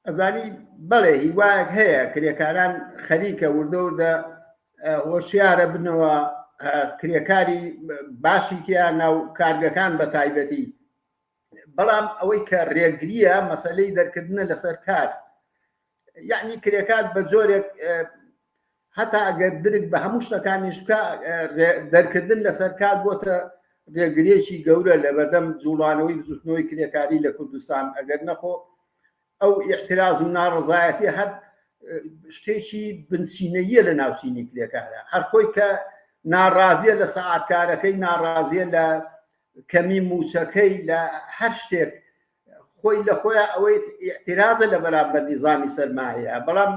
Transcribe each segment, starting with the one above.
ئەزانی بەڵێ هیوایەک هەیە کرێکاران خەریکە وردە وردە هۆشیارە بنەوە کرێکاری باشی تیا ناو کارگەکان بە تایبەتی بەڵام ئەوەی کە ڕێگریە مەسەلەی دەرکردنە لەسەر کار یعنی کرێکار بە جۆرێک هەتا ئەگەر درک بە هەموو شتەکانی شکا دەرکردن لەسەر کار بۆتە ڕێگرێکی گەورە لە بەردەم جوڵانەوەی بزوتنەوەی کرێکاری لە کوردستان ئەگەر نەخۆ ئەو ئیحتراز و ناڕزایەتی هەر شتێکی بنچینەیە لە ناوچینی کرێکارە هەر خۆی کە ناڕازیە لە سەعاتکارەکەی ناڕازیە لە کەمی موچەکەی لە هەر شتێک خۆی لە خۆیان ئەوەی ئیحترازە لە بەرامبەر نیزامی سەرمایە بەڵام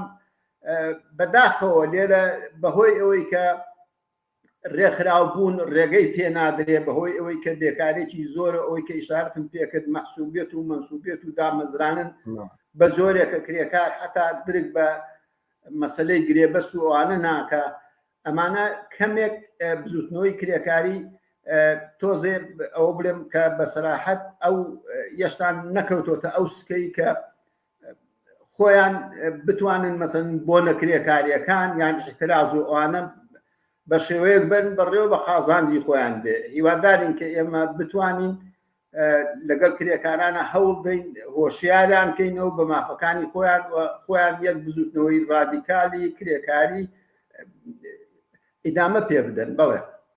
بەداخەوە لێرە بەهۆی ئەوەی کە ڕێکخراوبوون ڕێگەی پێنادرێ بەهۆی ئەوەی کە بێکارێکی زۆرە ئەوەی کە ئیشارەتم پێکرد مەحسوبیت و منسوبیت و دامەزرانن بە جۆرێکە کرێکار هەتا درک بە مەسەلەی گرێبەست و ئەوانە ناکە ئەمانە کەمێک بزوتنەوەی کرێکاری تۆزێ ئەوە بڵێم کە بەسەراحەت ئەو یەشتان نەکەوتۆتە ئەو سکەی کە خۆیان بتوانن مەسەن بۆ نەکرێکاریەکان یان احتراز و ئەوانە بە شێوەیەک بن بەڕێوە بە خازانجی خۆیان بێ هیوادارین کە ئێمە بتوانین لەگەڵ کرێکارانە هەوڵ بدەین هۆشیاریان بکەینەوە بە مافەکانی خۆیان یەک بزوتنەوەی ڕادیکالی کرێکاری ئیدامە پێ بدەن بەڵێ